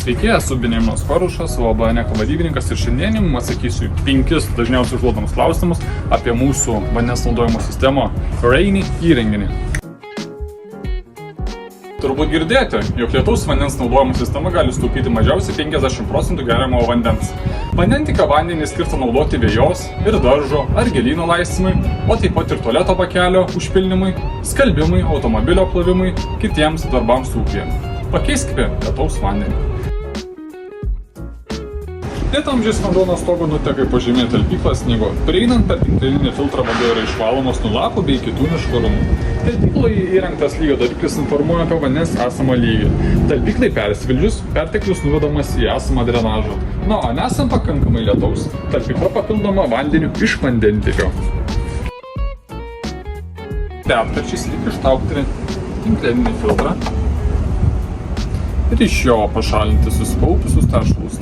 Sveiki, esu Benjaminas Parušas, UAB Eneka vadybininkas ir šiandien jums atsakysiu 5 dažniausiai užduodamus klausimus apie mūsų vandens naudojimo sistemą Rainy įrenginį. Turbūt girdėjote, jog lietaus vandens naudojimo sistema gali sutaupyti mažiausiai 50% geriamo vandens. Vandentiekio vandenį skirta naudoti vejos ir daržo ar gėlyno laistymui, o taip pat ir tualeto bakelio užpilnymui, skalbimui, automobilio plovimui, kitiems darbams ūkyje. Pakeiskite lietaus vandenį. Lietamžis vanduo nuo stogo nuteka į požeminę talpyklą sniego. Prieinant per tinklinį filtrą vanduo yra išvalomas nuo lapų bei kitų nešvarumų. Talpykloje įrengtas lygio daviklis informuoja apie vandens esamą lygį. Talpyklai persvildžius, perteklius nuvedamas į esamą drenažą. O nesant pakankamai lietaus, talpykla papildoma vandeniu iš vandentiekio. Retkarčiais reikia ištraukti tinklinį filtrą ir iš jo pašalinti susikaupusius teršalus.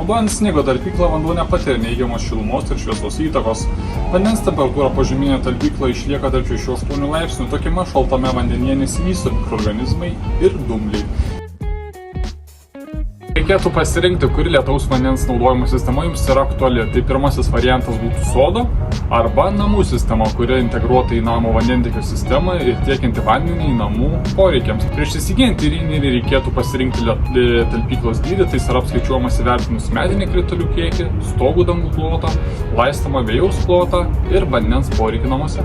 Naudojant sniego talpyklą vanduo nepatiria neigiamos šilumos ir šviesos įtakos. Vandens temperatūra požeminėje talpykloje išlieka tarp 6-8 laipsnių, tokiame šaltame vandenyje nesivysto mikroorganizmai ir dumbliai. Reikėtų pasirinkti, kuri lietaus vandens naudojimo sistema jums yra aktuali. Tai pirmasis variantas būtų sodo arba namų sistema, kuri integruota į namo vandentiekio sistemą ir tiekianti vandenį į namų poreikiams. Prieš įsigyjant įrenginį reikėtų pasirinkti talpyklos dydį, tai yra apskaičiuojamas įvertinus medinį kritulių kiekį, stogų dangų plotą, laistomą vėjaus plotą ir vandens poreikį namuose.